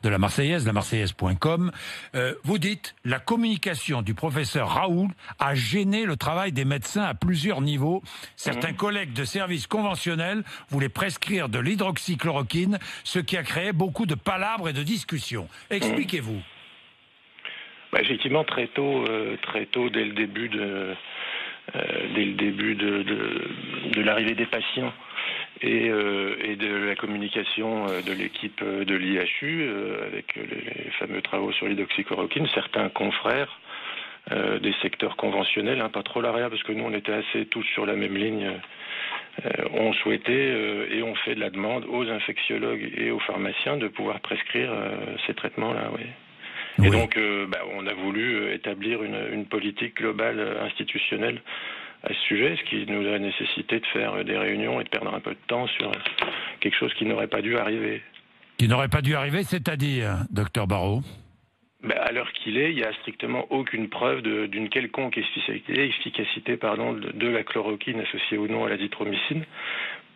de la Marseillaise, laMarseillaise.com. Vous dites, la communication du professeur Raoult a gêné le travail des médecins à plusieurs niveaux. Certains collègues de services conventionnels voulaient prescrire de l'hydroxychloroquine, ce qui a créé beaucoup de palabres et de discussions. Expliquez-vous. Effectivement, très tôt, dès le début de l'arrivée des patients et de la communication de l'équipe de l'IHU avec les fameux travaux sur l'hydroxychloroquine, certains confrères des secteurs conventionnels, pas trop l'AREA, parce que nous on était assez tous sur la même ligne, ont souhaité et ont fait de la demande aux infectiologues et aux pharmaciens de pouvoir prescrire ces traitements-là, oui. Et donc, on a voulu établir une politique globale institutionnelle à ce sujet, ce qui nous a nécessité de faire des réunions et de perdre un peu de temps sur quelque chose qui n'aurait pas dû arriver. Qui n'aurait pas dû arriver, c'est-à-dire, docteur Barrault ? À l'heure qu'il est, il n'y a strictement aucune preuve d'une quelconque efficacité de la chloroquine associée ou non à l'azithromycine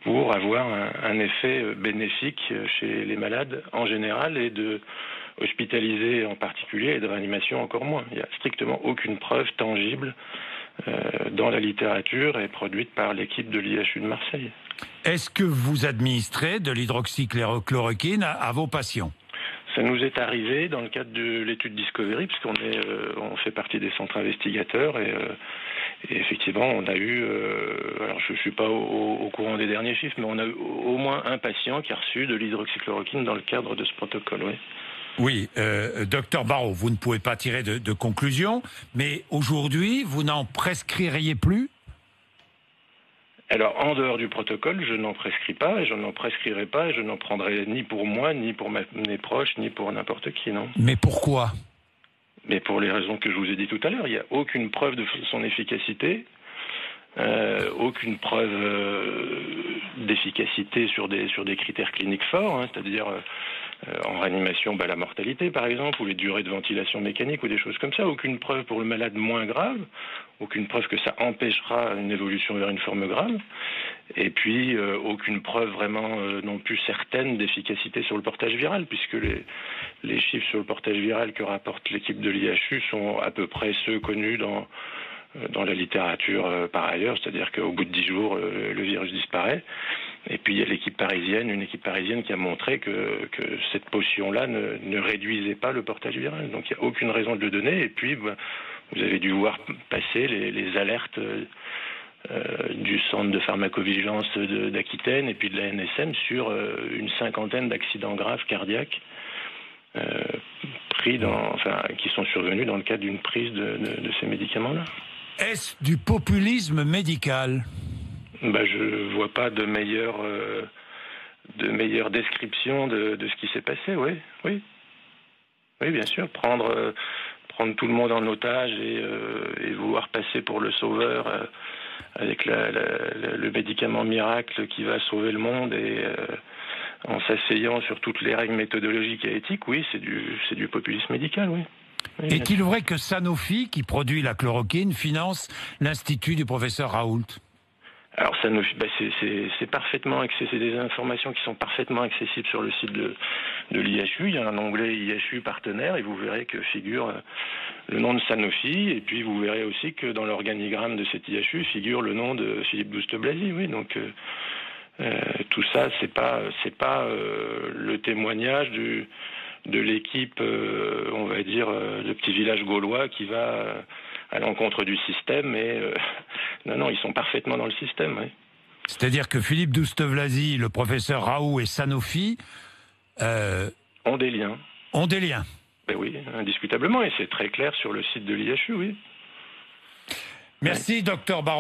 pour avoir un effet bénéfique chez les malades en général et de hospitalisés en particulier et de réanimation encore moins. Il n'y a strictement aucune preuve tangible dans la littérature et produite par l'équipe de l'IHU de Marseille. Est-ce que vous administrez de l'hydroxychloroquine à vos patients ? Ça nous est arrivé dans le cadre de l'étude Discovery, puisqu'on on fait partie des centres investigateurs et effectivement, on a eu, alors je ne suis pas au courant des derniers chiffres, mais on a eu au moins un patient qui a reçu de l'hydroxychloroquine dans le cadre de ce protocole, oui. Oui, docteur Barrault, vous ne pouvez pas tirer de conclusion, mais aujourd'hui, vous n'en prescririez plus ? Alors, en dehors du protocole, je n'en prescris pas, et je n'en prescrirai pas, et je n'en prendrai ni pour moi, ni pour mes proches, ni pour n'importe qui, non. Mais pourquoi ? Mais pour les raisons que je vous ai dit tout à l'heure, il n'y a aucune preuve de son efficacité, aucune preuve d'efficacité sur des critères cliniques forts, c'est-à-dire en réanimation, la mortalité par exemple, ou les durées de ventilation mécanique ou des choses comme ça. Aucune preuve pour le malade moins grave, aucune preuve que ça empêchera une évolution vers une forme grave, et puis aucune preuve vraiment non plus certaine d'efficacité sur le portage viral, puisque les chiffres sur le portage viral que rapporte l'équipe de l'IHU sont à peu près ceux connus dans la littérature par ailleurs, c'est-à-dire qu'au bout de 10 jours, le virus disparaît. Et puis il y a une équipe parisienne qui a montré que cette potion-là ne réduisait pas le portage viral. Donc il n'y a aucune raison de le donner. Et puis vous avez dû voir passer les alertes du centre de pharmacovigilance d'Aquitaine et puis de la NSM sur une cinquantaine d'accidents graves cardiaques qui sont survenus dans le cadre d'une prise de ces médicaments-là. Est-ce du populisme médical ? Je vois pas de meilleure description de ce qui s'est passé, oui, bien sûr. Prendre tout le monde en otage et vouloir passer pour le sauveur avec le médicament miracle qui va sauver le monde et en s'asseyant sur toutes les règles méthodologiques et éthiques, oui, c'est du populisme médical, oui. Est-il vrai que Sanofi, qui produit la chloroquine, finance l'institut du professeur Raoult ? Alors Sanofi, c'est parfaitement accessible, c'est des informations qui sont parfaitement accessibles sur le site de l'IHU. Il y a un onglet IHU partenaire et vous verrez que figure le nom de Sanofi, et puis vous verrez aussi que dans l'organigramme de cet IHU figure le nom de Philippe Douste-Blazy, oui, donc tout ça c'est pas le témoignage de l'équipe, on va dire, de petit village gaulois qui va à l'encontre du système, et non, ils sont parfaitement dans le système, oui. C'est-à-dire que Philippe Douste-Blazy, le professeur Raoult et Sanofi ont des liens. Ont des liens. Oui, indiscutablement, et c'est très clair sur le site de l'IHU, oui. Merci, docteur Barrault.